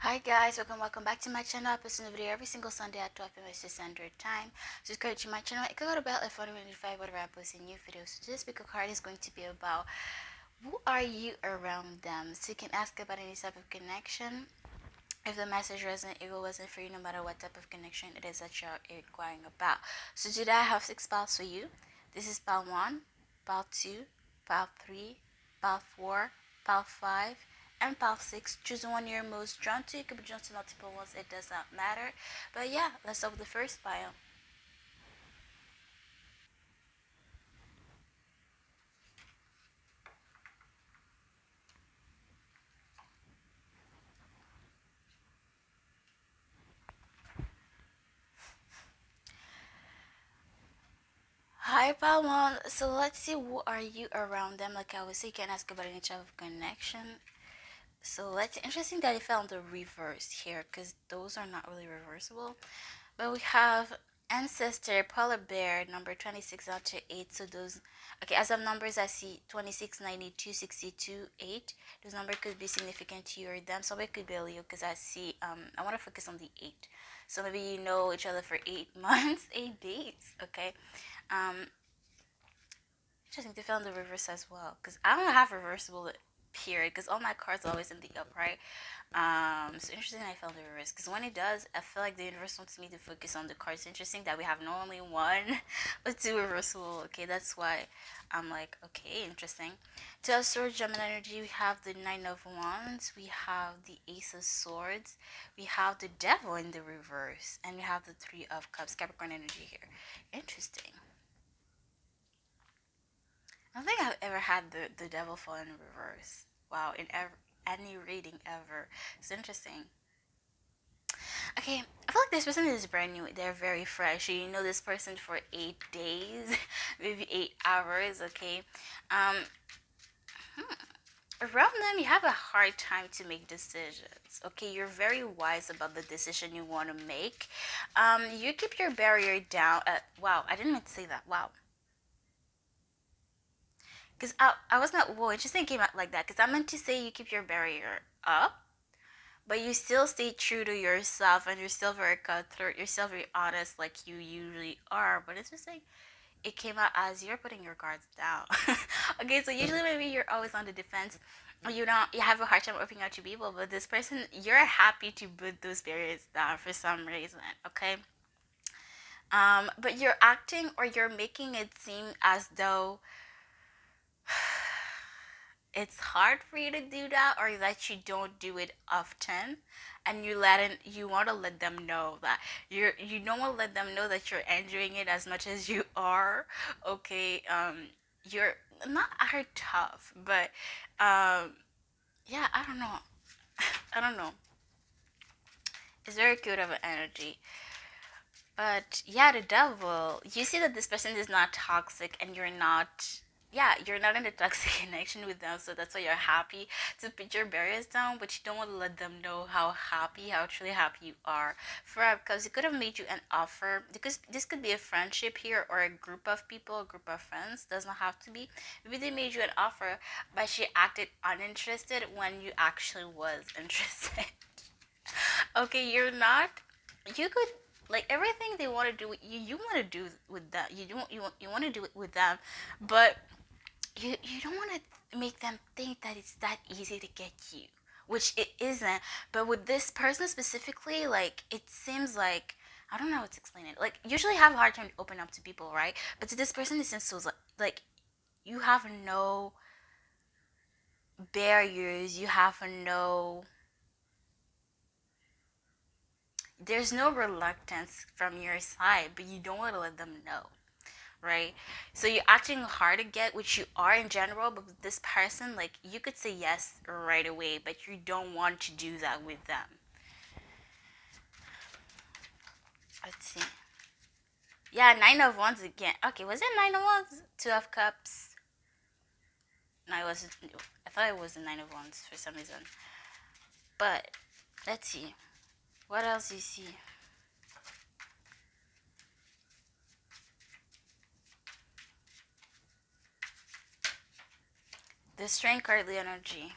Hi guys, welcome back to my channel. I post a new video every single Sunday at 12 p.m. Standard Time. Subscribe to my channel. Click on the bell if you want to notify whenever I post a new video. So this pick a card is going to be about who are you around them. So you can ask about any type of connection. If the message wasn't, if it wasn't for you, no matter what type of connection it is that you're inquiring about. So today I have 6 piles for you. This is pile 1, pile 2, pile 3, pile 4, pile 5, and pile 6. Choose one you're most drawn to. You could be drawn to multiple ones, it does not matter. But yeah, let's start with the first pile. Hi, pile 1. So let's see, who are you around them? Like I was saying, you can ask about any type of connection. So let's interesting that you found the reverse here because those are not really reversible. But we have ancestor, polar bear, number 26 out to 8. So those, okay, as of numbers, I see 26, 92, 62, 8. Those numbers could be significant to you or them. So it could be a Leo because I see, I want to focus on the 8. So maybe you know each other for 8 months, 8 days, okay? Um, Interesting to found the reverse as well because I don't have reversible period because all my cards are always in the upright. So interesting I found the reverse because when it does, I feel like the universe wants me to focus on the cards. Interesting that we have not only one but two reversible. Okay, that's why I'm like, okay, interesting. To our sword Gemini energy, we have the Nine of Wands, we have the Ace of Swords, we have the Devil in the reverse, and we have the Three of Cups, Capricorn energy here. Interesting. I don't think I've ever had the devil fall in reverse. Wow, in any reading ever. It's interesting. Okay, I feel like this person is brand new. They're very fresh. You know this person for 8 days, maybe 8 hours. Okay, um, around them you have a hard time to make decisions. Okay, you're very wise about the decision you want to make. You keep your barrier down. Wow, I didn't mean to say that. Wow. Because I was not, whoa, it just came out like that. Because I meant to say you keep your barrier up, but you still stay true to yourself and you're still very cutthroat. You're still very honest like you usually are. But it's just like, it came out as you're putting your guards down. Okay, so usually maybe you're always on the defense. Or you have a hard time opening out to people, but this person, you're happy to put those barriers down for some reason, okay? But you're acting or you're making it seem as though it's hard for you to do that or that you don't do it often, and you want to let them know that you don't want to let them know that you're enjoying it as much as you are. Okay, you're not are tough, but yeah, I don't know. I don't know. It's very good of an energy. But yeah, the devil, you see that this person is not toxic and you're not, yeah, you're not in a toxic connection with them. So that's why you're happy to put your barriers down, but you don't want to let them know how happy, how truly happy you are. Because it could have made you an offer, because this could be a friendship here or a group of people, a group of friends, does not have to be. Maybe they made you an offer, but she acted uninterested when you actually was interested. Okay, you're not. You could like everything they want to do with you. You want to do with that. You want to do it with them, but you don't want to make them think that it's that easy to get you, which it isn't. But with this person specifically, like it seems like I don't know how to explain it. Like usually have a hard time to open up to people, right? But to this person, it seems so like you have no barriers. You have no there's no reluctance from your side, but you don't want to let them know, right? So you're acting hard to get, which you are in general, but with this person, like you could say yes right away, but you don't want to do that with them. Let's see. Yeah, Nine of Wands again. Okay, was it Nine of Wands? Two of Cups. No, it was. I thought it was the Nine of Wands for some reason. But let's see. What else you see? The Strength card, the energy.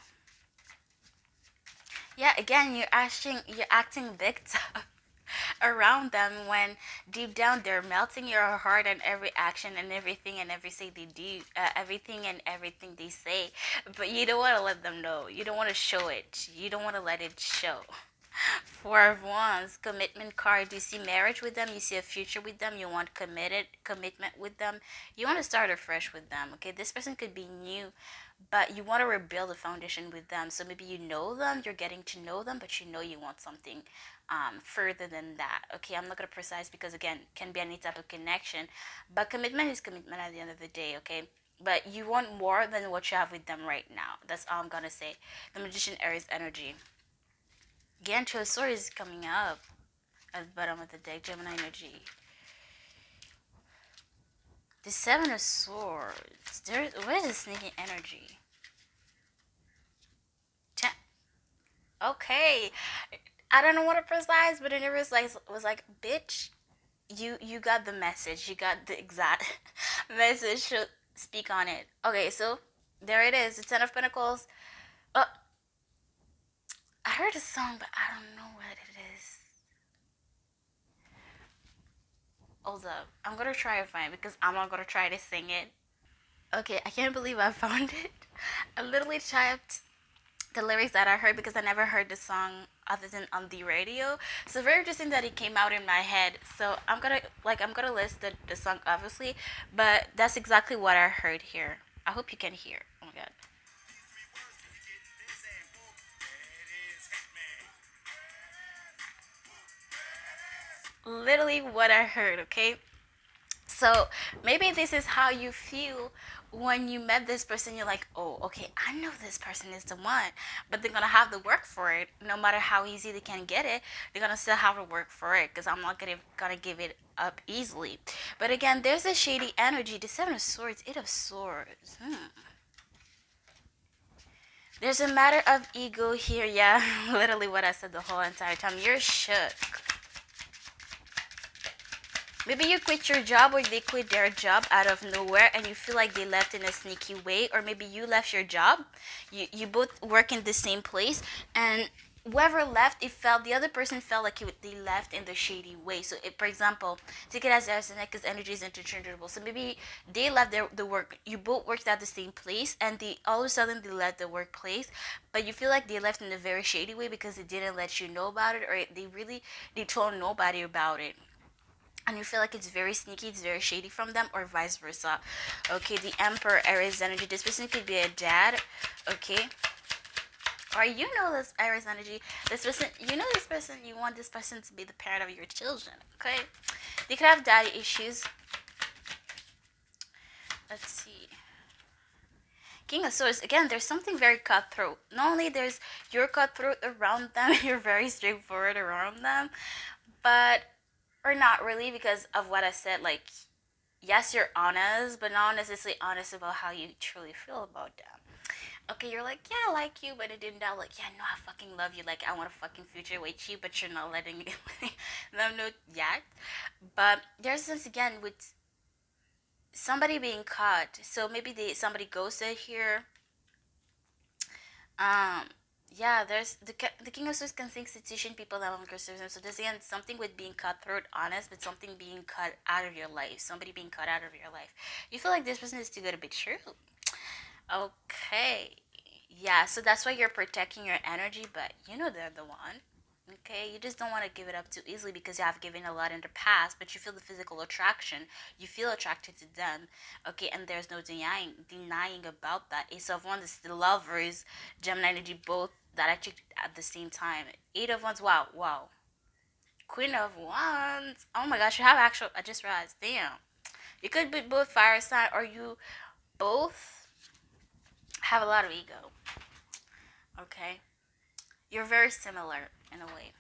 Yeah, again, you're acting victim around them when deep down they're melting your heart and every action and everything and everything they do, everything and everything they say. But you don't want to let them know. You don't want to show it. You don't want to let it show. Four of Wands, commitment card. You see marriage with them. You see a future with them. You want commitment with them. You want to start afresh with them. Okay, this person could be new, but you want to rebuild a foundation with them. So maybe you know them, you're getting to know them, but you know you want something further than that. Okay, I'm not gonna precise because again, can be any type of connection, but commitment is commitment at the end of the day. Okay. But you want more than what you have with them right now. That's all I'm gonna say. The Magician Aries energy. Gancho Sword is coming up at the bottom of the deck. Gemini energy. The Seven of Swords. Where's the sneaking energy? Ten, okay. I don't know what to precise, but it was like, bitch, you got the message. You got the exact message. So speak on it. Okay, so there it is. The Ten of Pentacles. Uh, I heard a song, but I don't know what it is. Hold up. I'm gonna try to find it because I'm not gonna try to sing it. Okay, I can't believe I found it. I literally typed the lyrics that I heard because I never heard the song other than on the radio. So very interesting that it came out in my head. So I'm gonna list the song obviously, but that's exactly what I heard here. I hope you can hear. Oh my god. Literally what I heard, okay? So maybe this is how you feel when you met this person. You're like, oh, okay, I know this person is the one, but they're gonna have to work for it. No matter how easy they can get it, they're gonna still have to work for it. Because I'm not gonna give it up easily. But again, there's a shady energy. The Seven of Swords, Eight of Swords. There's a matter of ego here. Yeah, literally what I said the whole entire time. You're shook. Maybe you quit your job or they quit their job out of nowhere and you feel like they left in a sneaky way, or maybe you left your job. You both work in the same place, and whoever left, it felt the other person felt like they left in the shady way. So if, for example, take it as arsenic because energy is interchangeable. So maybe they left the work, you both worked at the same place, and they all of a sudden they left the workplace, but you feel like they left in a very shady way because they didn't let you know about it, or they told nobody about it, and you feel like it's very sneaky, it's very shady from them, or vice versa. Okay, the Emperor, Aries energy. This person could be a dad, okay? Or you know this Aries energy. This person, you know this person, you want this person to be the parent of your children, okay? They could have daddy issues. Let's see. King of Swords, again, there's something very cutthroat. Not only there's you're cutthroat around them, you're very straightforward around them, but or not really because of what I said, like yes, you're honest, but not necessarily honest about how you truly feel about them. Okay, you're like, yeah, I like you, but it didn't doubt, like, yeah, no, I fucking love you, like, I want a fucking future with you, but you're not letting them know yet. But there's this again with somebody being caught. So maybe somebody ghosted here. Um, yeah, there's the King of Swords can think situation people that longer serves them. So there's again something with being cutthroat, honest, but something being cut out of your life. Somebody being cut out of your life. You feel like this person is too good to be true. Okay. Yeah, so that's why you're protecting your energy, but you know they're the one. Okay, you just don't want to give it up too easily because you have given a lot in the past, but you feel the physical attraction. You feel attracted to them. Okay, and there's no denying about that. Ace of Wands is the lovers, Gemini energy, both that actually at the same time. Eight of Wands, wow, wow. Queen of Wands. Oh my gosh, you have actual. I just realized. Damn, you could be both fire sign, or you both have a lot of ego. Okay, you're very similar in a way.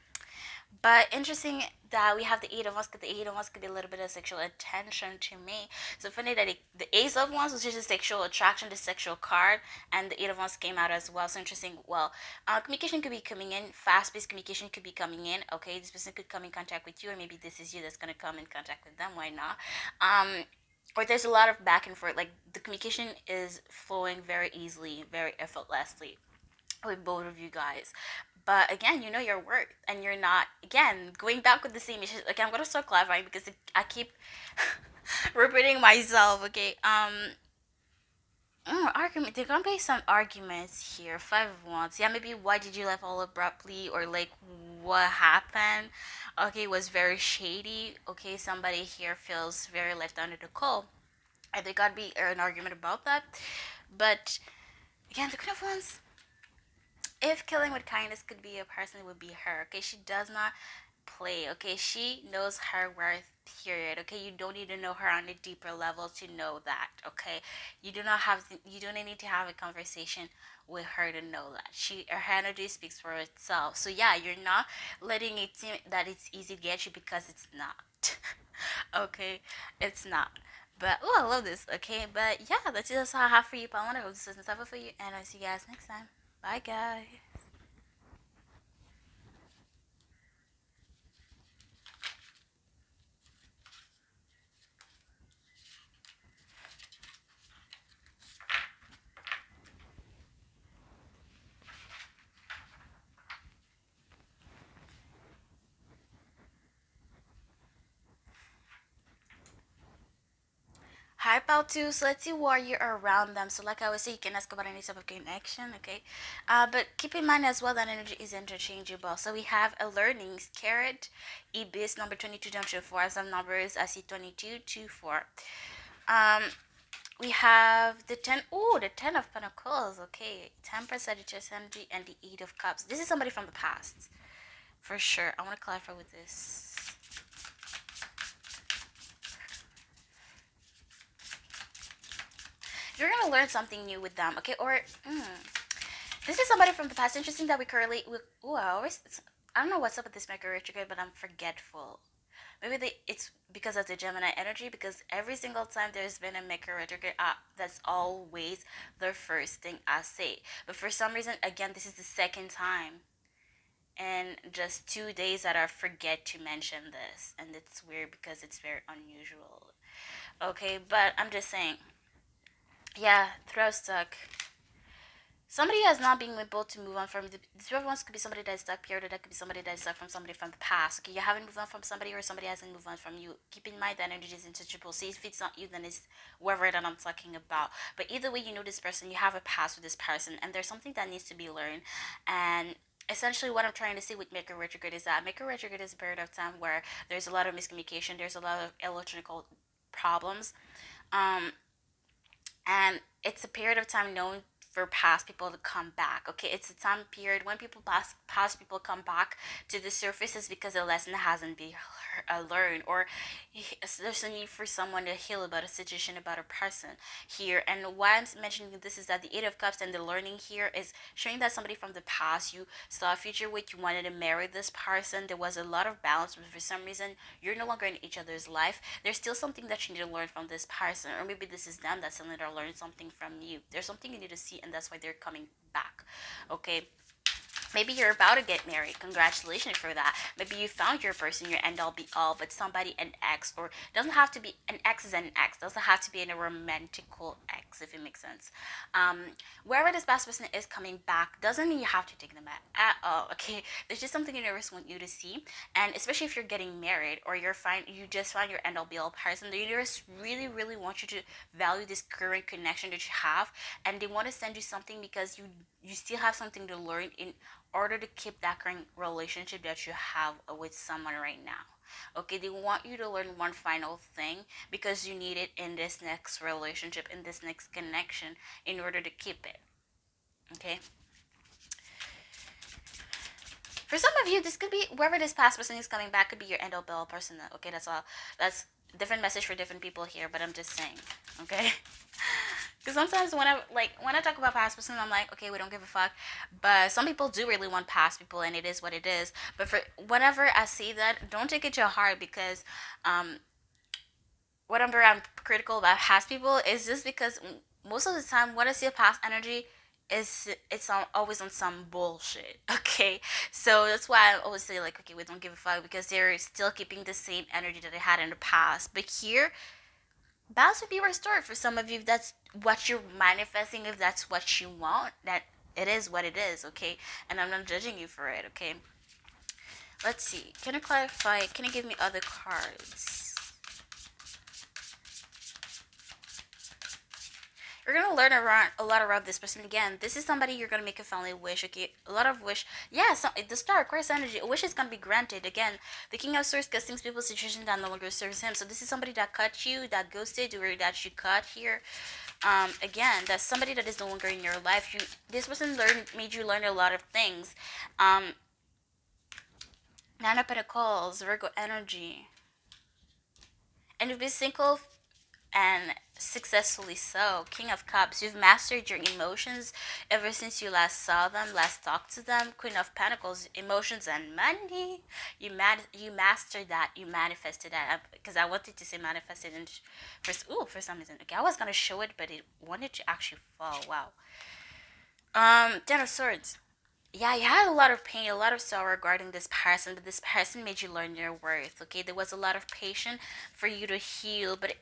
But interesting that we have the Eight of Wands, because the Eight of Wands could be a little bit of sexual attention to me. So funny that the Ace of Wands was just a sexual attraction, the sexual card, and the Eight of Wands came out as well. So interesting. Well, communication could be coming in, fast-paced communication could be coming in. Okay, this person could come in contact with you, or maybe this is you that's gonna come in contact with them. Why not? Or there's a lot of back and forth. Like the communication is flowing very easily, very effortlessly with both of you guys. But again, you know your worth, and you're not, again, going back with the same issue. Okay, I'm gonna start clarifying because I keep repeating myself. Okay, argument. There gonna be some arguments here. Five of Wands. Yeah, maybe why did you leave all abruptly, or like what happened? Okay, was very shady. Okay, somebody here feels very left under the cold. And there gotta be an argument about that. But again, the Queen of Wands, if killing with kindness could be a person, it would be her. Okay, she does not play. Okay, she knows her worth. Period. Okay, you don't need to know her on a deeper level to know that. Okay, you don't need to have a conversation with her to know that her energy speaks for itself. So yeah, you're not letting it seem that it's easy to get you, because it's not. Okay, it's not. But oh, I love this. Okay, but yeah, that's all I have for you, Paula. I hope this was insightful for you, and I'll see you guys next time. Bye, guys. Hype out too. So let's see why you're around them. So like I was saying, you can ask about any type of connection, okay? But keep in mind as well that energy is interchangeable. So we have a learnings, carrot, ibis, number 22, jump to 4. Some numbers, I see 22 to 4. Um, we have the 10, oh, the 10 of pentacles, okay. 10% energy and the 8 of cups. This is somebody from the past, for sure. I want to clarify with this. You're gonna learn something new with them, okay? Or this is somebody from the past. Interesting that we currently. Oh, I don't know what's up with this Mercury retrograde, but I'm forgetful. Maybe it's because of the Gemini energy. Because every single time there's been a Mercury retrograde, that's always the first thing I say. But for some reason, again, this is the second time in just 2 days that I forget to mention this, and it's weird because it's very unusual. Okay, but I'm just saying. Yeah, throw stuck. Somebody has not been able to move on from the other ones could be somebody that's stuck period, or that could be somebody that's stuck from somebody from the past. Okay, you haven't moved on from somebody, or somebody hasn't moved on from you. Keep in mind that energy is interchangeable. See, if it's not you, then it's whoever that I'm talking about. But either way, you know this person, you have a past with this person, and there's something that needs to be learned. And essentially what I'm trying to say with Mercury retrograde is that Mercury retrograde is a period of time where there's a lot of miscommunication, there's a lot of electrical problems. Um, and it's a period of time known for past people to come back. Okay, it's a time period when people past people come back to the surface is because a lesson hasn't been learned, or there's a need for someone to heal about a situation, about a person here. And why I'm mentioning this is that the Eight of Cups and the learning here is showing that somebody from the past, you saw a future with, you wanted to marry this person, there was a lot of balance, but for some reason you're no longer in each other's life. There's still something that you need to learn from this person, or maybe this is them that's something to learn something from you. There's something you need to see, and that's why they're coming back. Okay, maybe you're about to get married. Congratulations for that. Maybe you found your person, your end all be all, but somebody, an ex, or doesn't have to be an ex is an ex. Doesn't have to be in a romantical ex, if it makes sense. Um, Wherever this past person is coming back doesn't mean you have to take them at all. Okay, there's just something universe want you to see, and especially if you're getting married, or you just find your end all be all person, the universe really really wants you to value this current connection that you have, and they want to send you something because you still have something to learn in order to keep that current relationship that you have with someone right now. Okay, they want you to learn one final thing because you need it in this next relationship, in this next connection, in order to keep it. Okay, for some of you, this could be whoever this past person is coming back could be your end all be all person. Okay, that's all. That's different message for different people here, but I'm just saying. Okay. Because sometimes when I talk about past person, I'm like, okay, we don't give a fuck. But some people do really want past people, and it is what it is. But for whenever I see that, don't take it to heart, because um, whatever I'm critical about past people is just because most of the time, when I see a past energy, always on some bullshit. Okay, so that's why I always say like, okay, we don't give a fuck, because they're still keeping the same energy that they had in the past. But here, balance would be restored for some of you. If that's what you're manifesting, if that's what you want, that It is what it is, okay? And I'm not judging you for it, okay? Let's see. Can you clarify? Can you give me other cards? You're gonna learn around a lot around this person. Again, this is somebody you're gonna make a family wish. Okay, a lot of wish. Yeah, so the star, Christ energy. A wish is gonna be granted. Again, the King of Swords castings people's situation that no longer serves him. So this is somebody that cut you, that ghosted, or that you cut here. Again, that's somebody that is no longer in your life. This person made you learn a lot of things. Nine of Pentacles, Virgo energy, and you've been single and successfully so. King of Cups, you've mastered your emotions ever since you last saw them, last talked to them. Queen of Pentacles, emotions and money. You mastered that. You manifested that. Because I wanted to say manifested and for some reason. Okay, I was gonna show it, but it wanted to actually fall. Wow. Ten of Swords. Yeah, you had a lot of pain, a lot of sorrow regarding this person, but this person made you learn your worth. Okay, there was a lot of patience for you to heal, but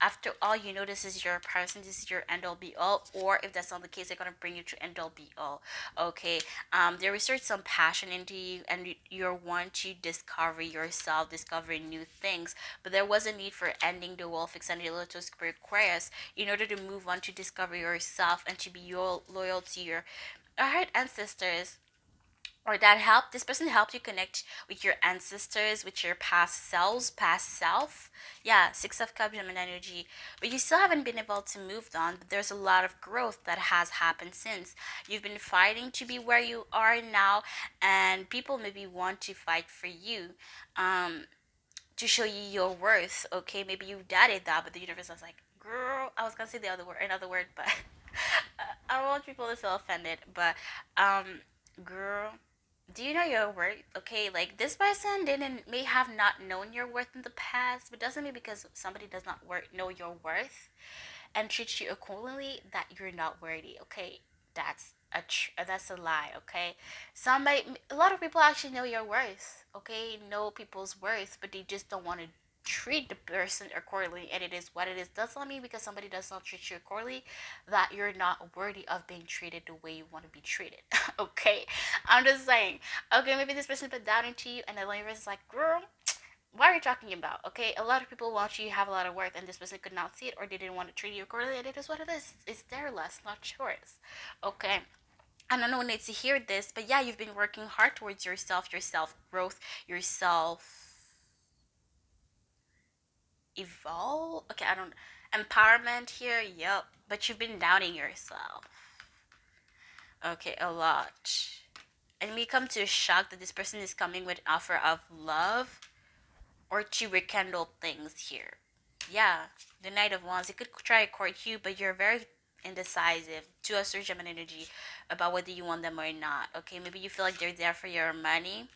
after all, you know this is your person, this is your end all be all, or if that's not the case, they're gonna bring you to end all be all. Okay, they research some passion into you, and you're one to discover yourself, discovering new things. But there was a need for ending the wolf and the little spirit Aquarius in order to move on to discover yourself and to be loyal to your alright ancestors, or that help this person helped you connect with your ancestors, with your past self. Yeah, Six of Cups, Gemini energy. But you still haven't been able to move on, but there's a lot of growth that has happened since you've been fighting to be where you are now, and people maybe want to fight for you, um to show you your worth. Okay, maybe you doubted that, but the universe was like, girl, I was gonna say the other word, another word, but I don't want people to feel offended. But girl, do you know your worth? Okay, like this person didn't may have not known your worth in the past, but doesn't mean because somebody does not know your worth and treats you accordingly that you're not worthy. Okay, that's a lie. Okay, a lot of people actually know your worth. Okay, know people's worth, but they just don't want to treat the person accordingly, and it is what it is. Does not mean because somebody does not treat you accordingly that you're not worthy of being treated the way you want to be treated. Okay, I'm just saying. Okay, maybe this person put doubt into you, and the universe is like, girl, what are you talking about? Okay, a lot of people want you to have a lot of worth, and this person could not see it, or they didn't want to treat you accordingly, and it is what it is. It's their loss, not yours. Okay. I don't know who needs to hear this, but yeah, you've been working hard towards yourself, your self growth, yourself evolve. Okay, I don't empowerment here. Yep, but you've been doubting yourself. Okay, a lot, and we come to a shock that this person is coming with an offer of love or to rekindle things here. Yeah, the Knight of Wands. It could try to court you, but you're very indecisive. Two of Swords, Gemini energy about whether you want them or not. Okay, maybe you feel like they're there for your money,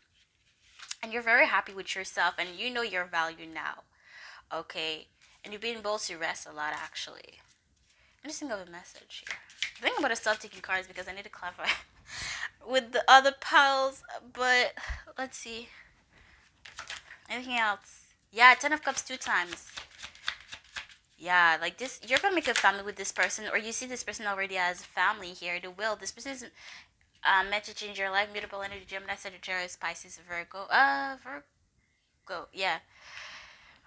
and you're very happy with yourself, and you know your value now. Okay, and you've been able to rest a lot actually. I'm just think of a message here. I think I'm gonna stop taking cards because I need to clarify with the other piles. But let's see. Anything else? Yeah, Ten of Cups two times. Yeah, like this, you're gonna make a family with this person, or you see this person already as family here. The will. This person is meant to change your life. Mutable energy, Gemini, Sagittarius, Pisces, Virgo. Virgo. Yeah.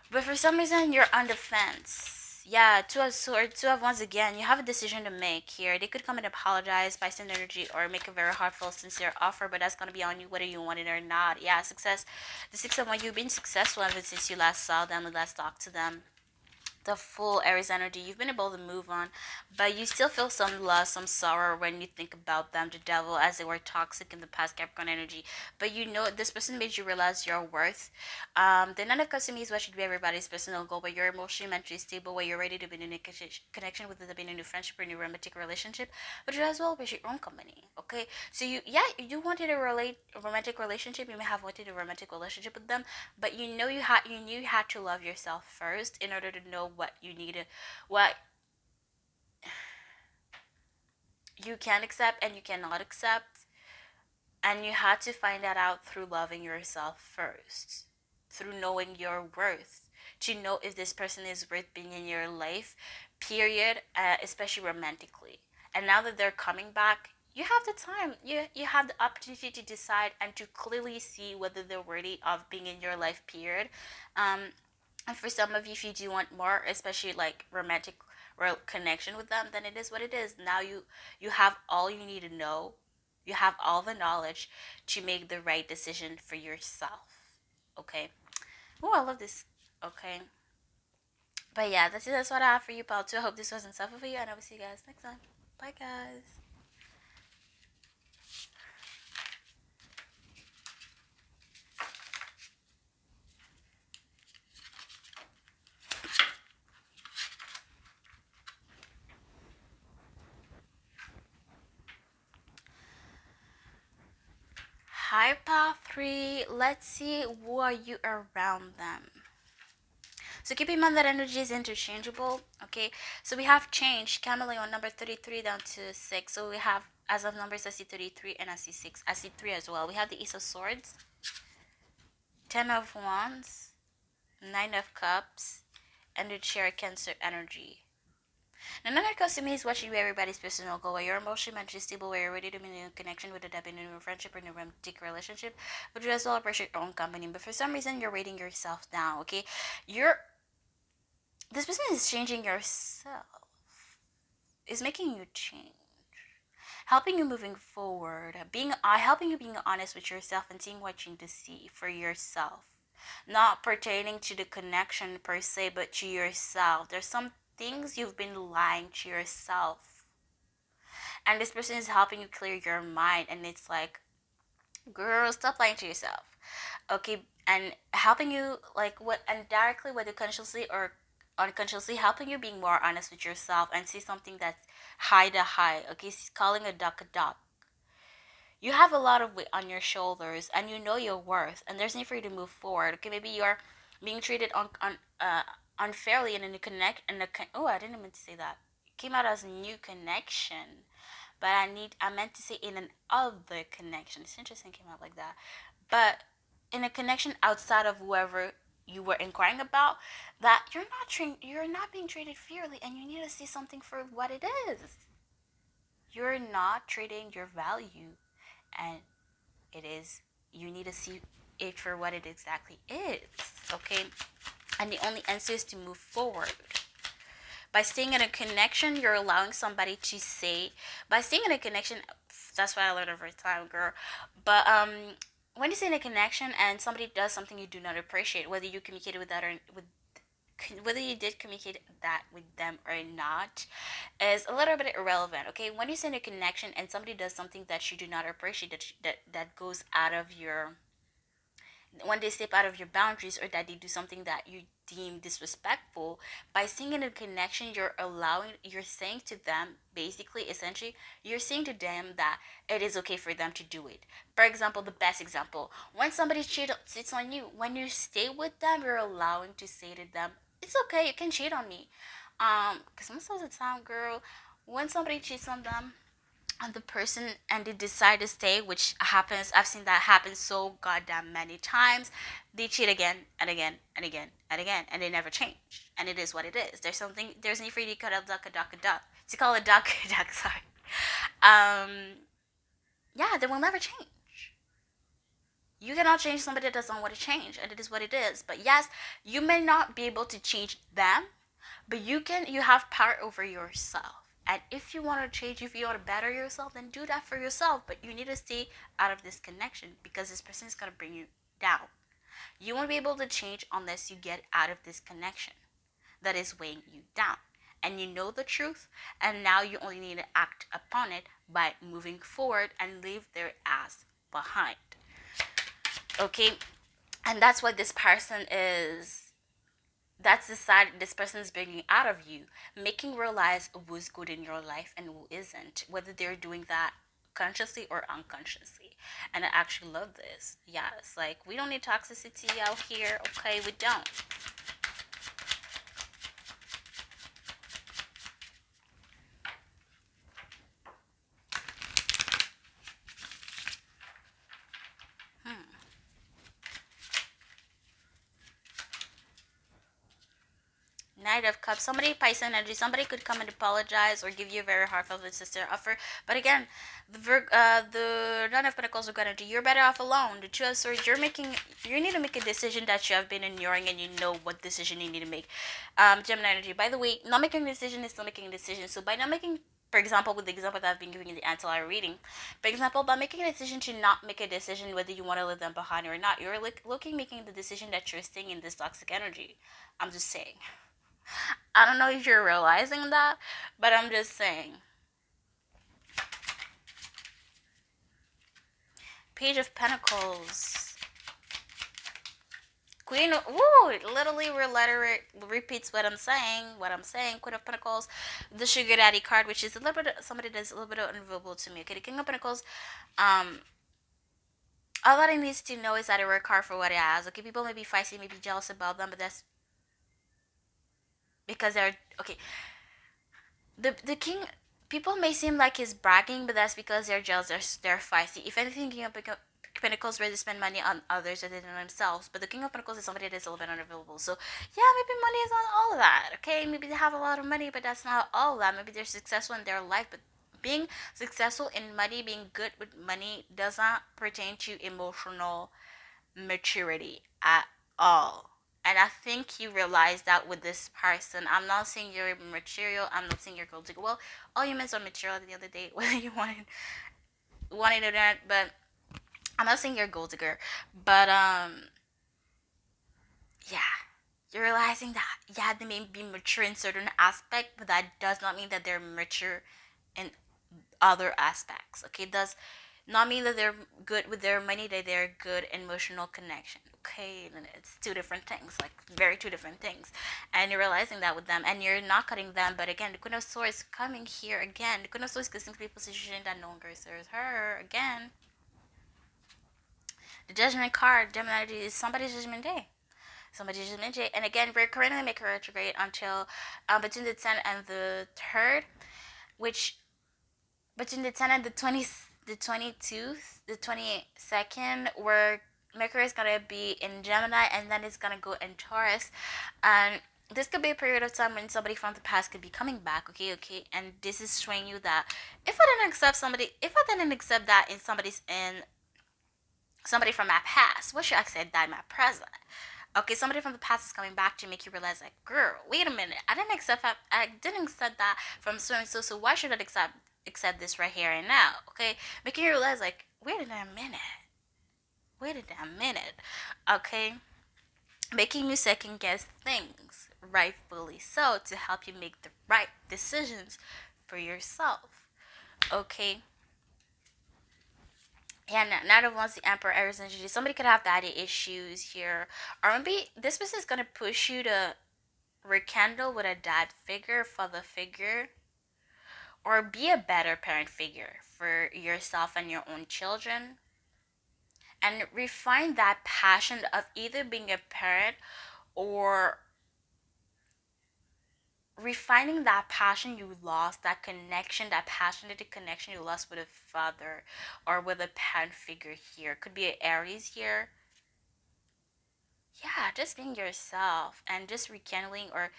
But for some reason, you're on the fence. Yeah, two of swords, two of wands again. You have a decision to make here. They could come and apologize, Pisces energy, or make a very heartfelt, sincere offer, but that's gonna be on you whether you want it or not. Yeah, success. The six of wands. You've been successful ever since you last saw them and last talked to them. The full Aries energy, you've been able to move on, but you still feel some loss, some sorrow when you think about them, the devil, as they were toxic in the past, Capricorn energy. But you know this person made you realize your worth. The Nine of Cups to me is what should be everybody's personal goal, but you're emotionally, mentally stable, where you're ready to be in a connection with it, be in a new friendship or a new romantic relationship, but you as well wish your own company. Okay, so you wanted a romantic relationship. You may have wanted a romantic relationship with them, but you knew you had to love yourself first in order to know what you needed, what you can accept and you cannot accept, and you had to find that out through loving yourself first, through knowing your worth, to know if this person is worth being in your life, period, especially romantically. And now that they're coming back, you have the time. You have the opportunity to decide and to clearly see whether they're worthy of being in your life. Period. Um, and for some of you, if you do want more, especially like romantic connection with them, then it is what it is. Now you have all you need to know. You have all the knowledge to make the right decision for yourself. Okay. Oh, I love this. Okay. But yeah, that's what I have for you, Paul. Too. I hope this wasn't suffer for you, and I will see you guys next time. Bye, guys. Hi, Paul 3. Let's see who are you around them. So keep in mind that energy is interchangeable. Okay, so we have changed Chameleon number 33 down to 6. So we have, as of numbers, I see 33 and I see 6. I see 3 as well. We have the Ace of Swords, 10 of Wands, 9 of Cups, and the Chair Cancer energy. Now, another customer is watching you everybody's personal goal, where you're emotionally mentally stable, where you're ready to maintain a connection with a depth in a friendship or in a romantic relationship, but you as well appreciate your own company. But for some reason, you're rating yourself down. Okay, you're this person is changing yourself. Is making you change, helping you moving forward, being helping you being honest with yourself and seeing what you need to see for yourself, not pertaining to the connection per se, but to yourself. There's some things you've been lying to yourself, and this person is helping you clear your mind. And it's like, girl, stop lying to yourself. Okay, and helping you like what and directly, whether consciously or unconsciously, helping you being more honest with yourself and see something that's high to high. Okay, calling a duck a duck. You have a lot of weight on your shoulders and you know your worth, and there's need for you to move forward. Okay, maybe you're being treated unfairly in a connect in a oh, I didn't mean to say that. It came out as a new connection, but I meant to say in an other connection. It's interesting it came out like that. But in a connection outside of whoever you were inquiring about, that you're not being treated fairly, and you need to see something for what it is. You're not treating your value, and it is, you need to see it for what it exactly is. Okay, and the only answer is to move forward. By staying in a connection, you're allowing somebody to say, by staying in a connection, that's what I learned over time, girl. But when you stay in a connection and somebody does something you do not appreciate, whether you communicated with that or with whether you did communicate that with them or not, is a little bit irrelevant. Okay, when you stay in a connection and somebody does something that you do not appreciate, that goes out of your, when they step out of your boundaries, or that they do something that you deem disrespectful, by staying in a connection, you're saying to them, basically, essentially, you're saying to them that it is okay for them to do it. For example, the best example, when somebody cheats on you, when you stay with them, you're allowing to say to them, it's okay, you can cheat on me. Because most of the time, girl, when somebody cheats on them, and the person, and they decide to stay, which happens, I've seen that happen so goddamn many times, they cheat again and again and again and again, and they never change. And it is what it is. There's need for you to cut a duck a duck a duck, to call a duck a duck, sorry. Yeah, they will never change. You cannot change somebody that doesn't want to change, and it is what it is. But yes, you may not be able to change them, but you have power over yourself. And if you want to change, if you want to better yourself, then do that for yourself. But you need to stay out of this connection, because this person is going to bring you down. You won't be able to change unless you get out of this connection that is weighing you down. And you know the truth, and now you only need to act upon it by moving forward and leave their ass behind. Okay? And that's what this person is, that's the side this person is bringing out of you, making realize who's good in your life and who isn't, whether they're doing that consciously or unconsciously. And I actually love this. Yes, like, we don't need toxicity out here. Okay, we don't. Knight of Cups, somebody Pisces energy, somebody could come and apologize or give you a very heartfelt and sincere offer. But again, the Nine of Pentacles of energy, you're better off alone. The Two of Swords, you need to make a decision that you have been ignoring, and you know what decision you need to make. Gemini energy. By the way, not making a decision is still making a decision. So by not making, for example, with the example that I've been giving in the ancillary reading, for example, by making a decision to not make a decision whether you want to leave them behind or not, you're making the decision that you're staying in this toxic energy. I'm just saying. I don't know if you're realizing that, but I'm just saying. Page of Pentacles. Queen, woo, it literally repeats what I'm saying. What I'm saying. Queen of Pentacles, the Sugar Daddy card, which is a little bit somebody that's a little bit unavailable to me. Okay, the King of Pentacles. Um, all that it needs to know is that it work hard for what it has. Okay, people may be feisty, may be jealous about them, but that's because they're okay. The king, people may seem like he's bragging, but that's because they're jealous. They're feisty. If anything, King of Pentacles ready to spend money on others other than themselves. But the King of Pentacles is somebody that's a little bit unavailable. So yeah, maybe money is not all of that. Okay, maybe they have a lot of money, but that's not all of that. Maybe they're successful in their life, but being successful in money, being good with money, does not pertain to emotional maturity at all. And I think you realize that with this person. I'm not saying you're material. I'm not saying you're gold digger. Well, all humans are material at the end of the day, whether you wanted or not. But I'm not saying you're a gold digger. But yeah, you're realizing that yeah, they may be mature in certain aspect, but that does not mean that they're mature in other aspects. Okay, it does not mean that they're good with their money, that they're good emotional connection. Okay, and it's two different things, like very two different things, and you're realizing that with them, and you're not cutting them. But again, the Queen of Swords coming here again. The Queen of Swords could simply position that no longer serves her again. The Judgment card, Gemini energy, is somebody's judgment day. Somebody's judgment day, and again, we're currently making retrograde until between the 10th and the 3rd, which between the 10th and the 22nd, the 22nd, where Mercury is gonna be in Gemini, and then it's gonna go in Taurus, and this could be a period of time when somebody from the past could be coming back. Okay, and this is showing you that if I didn't accept that in somebody from my past, what should I accept that in my present? Okay, somebody from the past is coming back to make you realize, like, girl, wait a minute, I didn't accept that from so and so. So why should I accept this right here and now? Okay, making you realize, like, wait a damn minute. Okay, making you second guess things, rightfully so, to help you make the right decisions for yourself. Okay, yeah, now that once the Emperor Aries energy, somebody could have daddy issues here, or maybe this person is gonna push you to rekindle with a dad figure, father figure, or be a better parent figure for yourself and your own children, and refine that passion of either being a parent or refining that passion you lost, that connection, that passionate connection you lost with a father or with a parent figure here. Could be an Aries here. Yeah, just being yourself and just rekindling or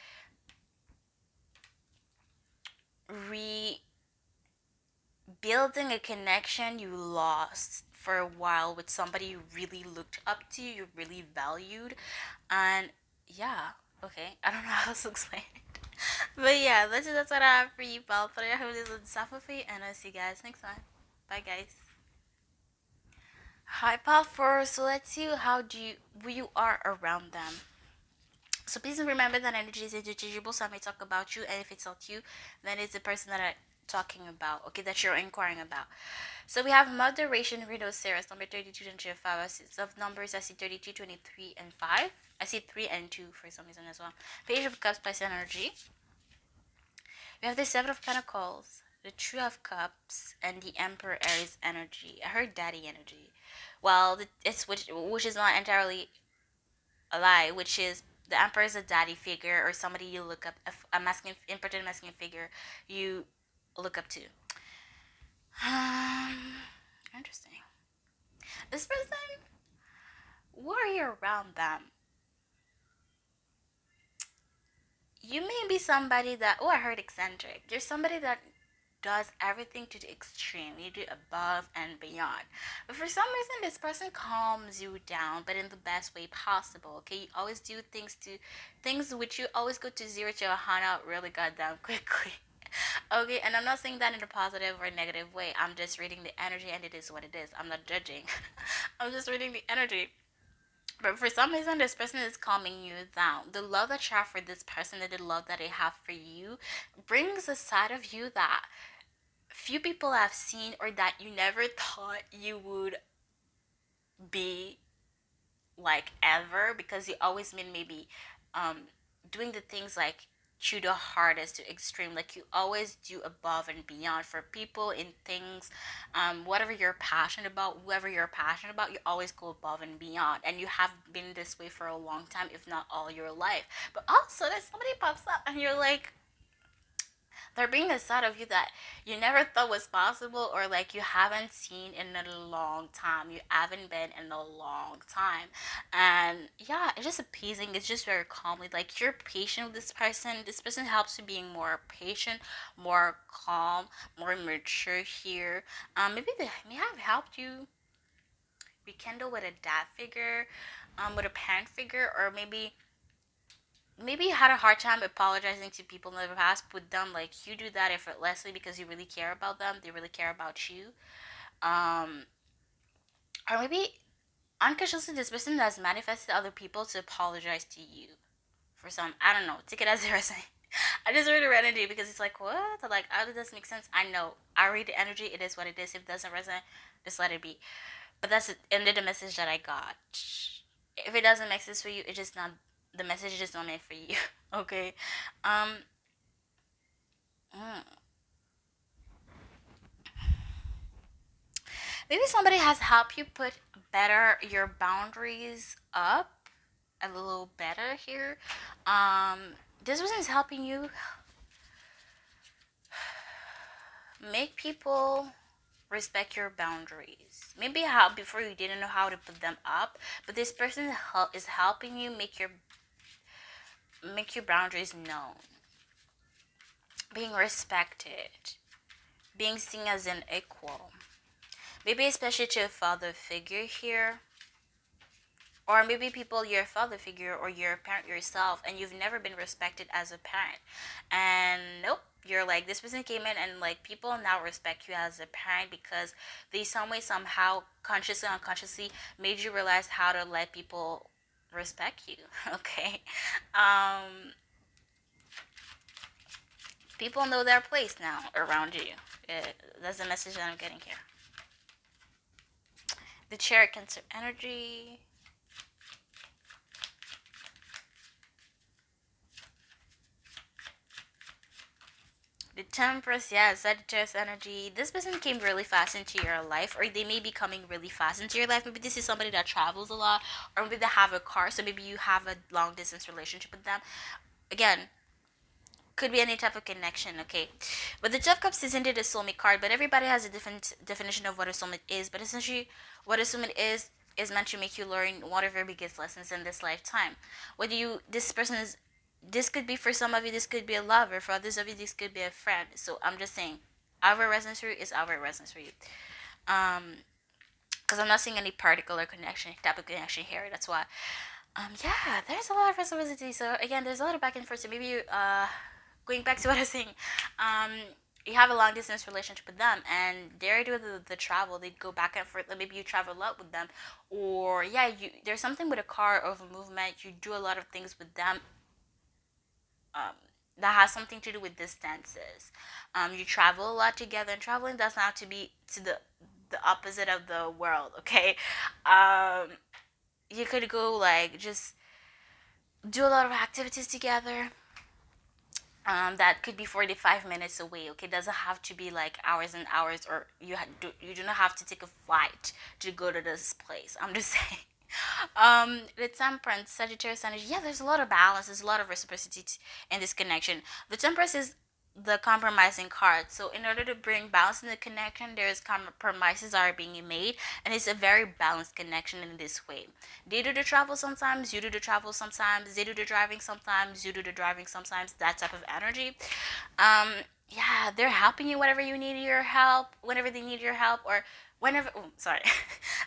rebuilding a connection you lost for a while with somebody you really looked up to, you really valued. And yeah, okay, I don't know how else to explain it. But yeah, that's what I have for you, pal. But I hope this was helpful for you, and I'll see you guys next time. Bye, guys. Hi, pal. So let's see who you are around them. So please remember that energy is interchangeable. So I may talk about you, and if it's not you, then it's the person that I'm talking about. Okay, that you're inquiring about. So we have moderation, Reno Ceres, number 32, 25. I see of numbers. I see 32, 23, and 5. I see 3 and 2 for some reason as well. Page of Cups, Pisces energy. We have the Seven of Pentacles, the True of Cups, and the Emperor Aries energy. I heard Daddy energy. Well, it's which is not entirely a lie, which is the Emperor is a daddy figure or somebody you look up, a masculine, important masculine figure you look up to. Interesting. This person, who are you around them? you may be somebody that, oh, I heard eccentric. There's somebody that does everything to the extreme. You do above and beyond. But for some reason, this person calms you down, but in the best way possible. Okay, you always do things which you always go to zero to a hundred really goddamn quickly. Okay, and I'm not saying that in a positive or negative way. I'm just reading the energy, and it is what it is. I'm not judging. I'm just reading the energy. But for some reason, this person is calming you down. The love that you have for this person and the love that they have for you brings a side of you that few people have seen or that you never thought you would be like ever, because you always been maybe um doing the things like to the hardest to extreme, like you always do above and beyond for people in things, whatever you're passionate about, whoever you're passionate about, you always go above and beyond, and you have been this way for a long time, if not all your life. But also there's somebody pops up and you're like, they're bringing a side of you that you never thought was possible, or like you haven't seen in a long time. You haven't been in a long time. And yeah, it's just appeasing. It's just very calmly. Like you're patient with this person. This person helps you being more patient, more calm, more mature here. Maybe they may have helped you rekindle with a dad figure, with a parent figure, or maybe you had a hard time apologizing to people in the past with them, like you do that effortlessly because you really care about them, they really care about you. um or maybe unconsciously this person has manifested other people to apologize to you for some, I don't know, take it as it resonates. I just read the energy because it's like, what, like, how does this make sense? I know I read the energy, it is what it is. If it doesn't resonate, just let it be. But that's the end of the message that I got. If it doesn't make sense for you, it's just not, the message is just not meant for you. Okay. um mm. Maybe somebody has helped you put better your boundaries up a little better here. This person is helping you make people respect your boundaries. Maybe how before you didn't know how to put them up, but this person is helping you make your boundaries known, being respected, being seen as an equal. Maybe especially to a father figure here, or maybe people, your father figure or your parent yourself, and you've never been respected as a parent, and nope, you're like, this person came in and like people now respect you as a parent because they some way somehow consciously unconsciously made you realize how to let people respect you. Okay. um People know their place now around you. That's the message that I'm getting here. The chair, Cancer energy. The Temperance, yeah, Sagittarius energy. This person came really fast into your life, or they may be coming really fast into your life. Maybe this is somebody that travels a lot, or maybe they have a car, so maybe you have a long distance relationship with them. Again, could be any type of connection, okay? But the Jeff Cups isn't it a soulmate card, but everybody has a different definition of what a soulmate is. But essentially, what a soulmate is meant to make you learn one of your biggest lessons in this lifetime. Whether you, this person is, this could be for some of you, this could be a lover. For others of you, this could be a friend. So I'm just saying, our resonance for you is our resonance for you. Um, because I'm not seeing any particular connection, type of connection here. That's why. Yeah, there's a lot of reciprocity. So again, there's a lot of back and forth. So maybe you, going back to what I was saying, um, you have a long distance relationship with them, and they're doing the travel. They go back and forth. Like maybe you travel a lot with them, or yeah, you there's something with a car or a movement. You do a lot of things with them. Um, that has something to do with distances. You travel a lot together, and traveling does not have to be to the opposite of the world. Okay. Um, you could go like just do a lot of activities together. That could be 45 minutes away. Okay, doesn't have to be like hours and hours, or you do not have to take a flight to go to this place. I'm just saying. The Temperance, Sagittarius energy. Yeah, there's a lot of balance. There's a lot of reciprocity in this connection. The Temperance is the compromising card. So in order to bring balance in the connection, there's compromises are being made, and it's a very balanced connection in this way. They do the travel sometimes, you do the travel sometimes, they do the driving sometimes, you do the driving sometimes. That type of energy. Um, yeah, they're helping you whenever you need your help, whenever they need your help, or whenever. Oh, sorry,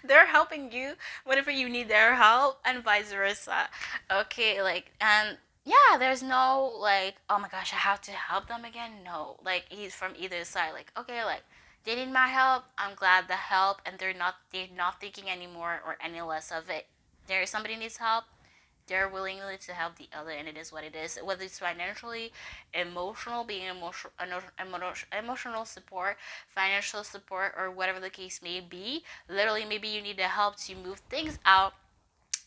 they're helping you whenever you need their help, and vice versa. Okay, like and yeah, there's no like, oh my gosh, I have to help them again. No, like he's from either side. Like, okay, like they need my help. I'm glad the help, and they're not thinking anymore or any less of it. There, somebody needs help. They're willingly to help the other, and it is what it is. Whether it's financially, emotional, being emotional support, financial support, or whatever the case may be. Literally, maybe you need the help to move things out,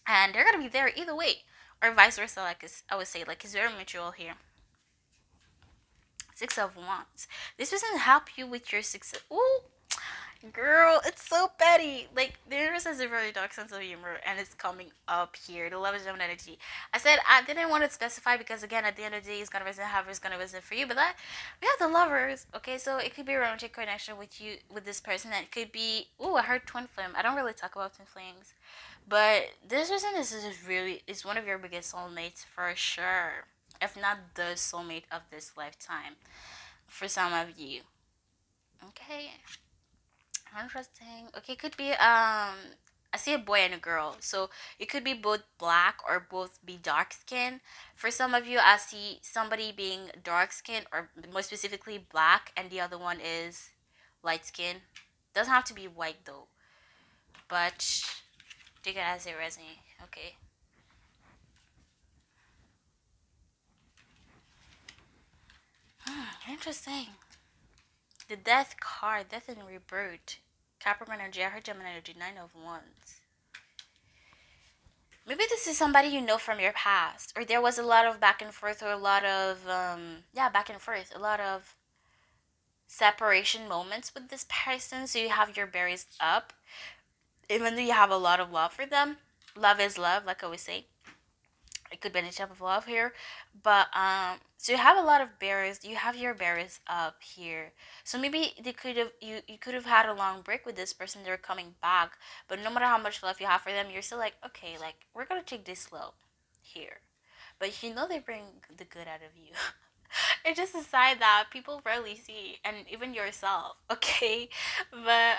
and they're gonna be there either way, or vice versa. Like I would say, like it's very mutual here. Six of Wands. This doesn't help you with your success. Ooh, girl, it's so petty. Like theirs has a very dark sense of humor, and it's coming up here. The love is Gemini energy. I said I didn't want to specify because again, at the end of the day, it's gonna resonate however it's gonna resonate for you. But that we have the lovers. Okay, so it could be a romantic connection with you with this person. That could be. Ooh, I heard twin flame. I don't really talk about twin flames, but this person is really is one of your biggest soulmates for sure. If not the soulmate of this lifetime, for some of you. Okay, interesting. Okay, could be I see a boy and a girl. So it could be both black or both be dark skin. For some of you, I see somebody being dark skin or more specifically black and the other one is light skin. Doesn't have to be white though. But take it as it resonates. Okay. Interesting. The death card, death and rebirth. Capricorn energy, I heard Gemini energy, nine of wands. Maybe this is somebody you know from your past, or there was a lot of back and forth, or a lot of yeah, back and forth, a lot of separation moments with this person. So you have your berries up, even though you have a lot of love for them. Love is love, like I always say. It could be any type of love here, but so you have a lot of berries. You have your berries up here, so maybe they could have you could have had a long break with this person. They're coming back, but no matter how much love you have for them, you're still like, okay, like we're gonna take this slow here. But you know they bring the good out of you. It's just a side that people rarely see, and even yourself. Okay, but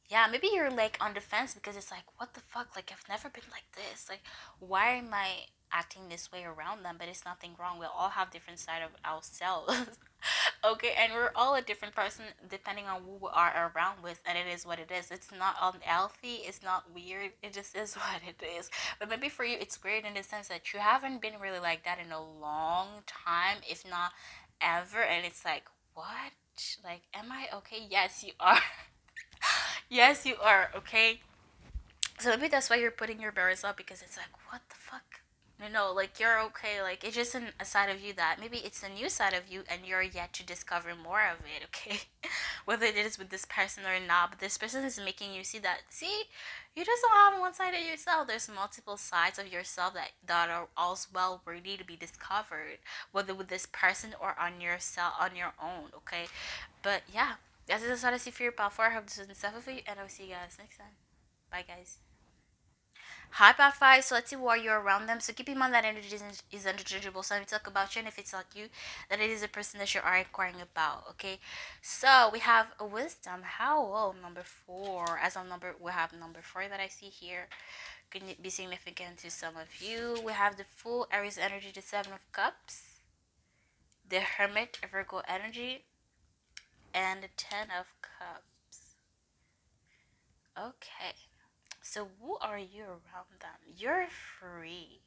yeah, maybe you're like on the fence because it's like, what the fuck? Like, I've never been like this. Like, why am I acting this way around them? But it's nothing wrong. We all have different side of ourselves. Okay, and we're all a different person depending on who we are around with, and it is what it is. It's not unhealthy. It's not weird. It just is what it is. But maybe for you, it's weird in the sense that you haven't been really like that in a long time, if not ever. And it's like, what? Like, am I okay? Yes, you are. Yes, you are, okay? So maybe that's why you're putting your barriers up because it's like, what the fuck? No, like you're okay. Like it's just a side of you that maybe it's a new side of you and you're yet to discover more of it, okay? Whether it is with this person or not, but this person is making you see that, see, you just don't have one side of yourself. There's multiple sides of yourself that are all well worthy to be discovered, whether with this person or on yourself, on your own, okay? But yeah, that's just what I see for your power. I hope this was insightful for you, and I'll see you guys next time. Bye, guys. High part five, so let's see why you're around them. So keep in mind that energy is interchangeable. So when we talk about you, and if it's not you, then it is a person that you are inquiring about. Okay, so we have a wisdom. How well number four. As on number, we have number four that I see here. Could be significant to some of you. We have the full Aries energy, the seven of cups, the hermit Virgo energy, and the ten of cups. Okay. So who are you around them? You're free.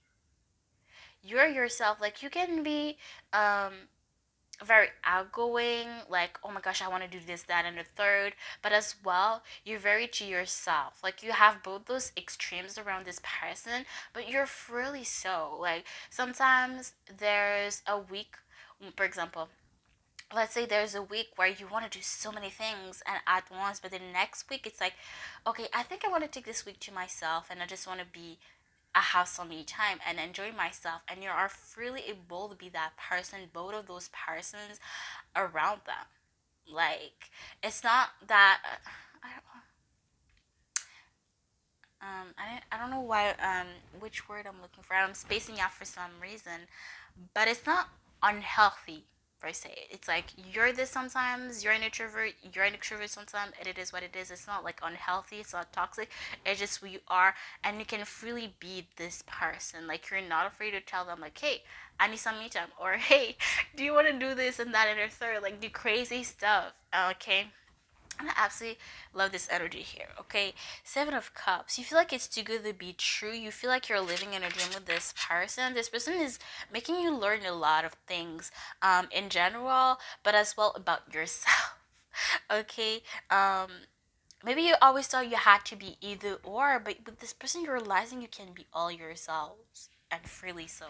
You're yourself. Like you can be very outgoing, like, oh my gosh, I want to do this, that, and the third. But as well, you're very to yourself. Like you have both those extremes around this person, but you're freely so. Like sometimes there's a week, for example, let's say there's a week where you want to do so many things and at once, but the next week it's like, okay, I think I want to take this week to myself and I just want to be I have some me time and enjoy myself, and you are freely able to be that person, both of those persons around them. Like, it's not that I I don't know why which word I'm looking for. I'm spacing out for some reason, but it's not unhealthy per se. It's like you're this sometimes, you're an introvert, you're an extrovert sometimes, and it is what it is. It's not like unhealthy, it's not toxic. It's just who you are, and you can freely be this person. Like you're not afraid to tell them like, hey, I need some me time, or hey, do you want to do this and that and the third, like do crazy stuff. Okay, I absolutely love this energy here, okay? Seven of Cups. You feel like it's too good to be true. You feel like you're living in a dream with this person. This person is making you learn a lot of things in general, but as well about yourself, okay? Maybe you always thought you had to be either or, but with this person, you're realizing you can be all yourselves and freely so.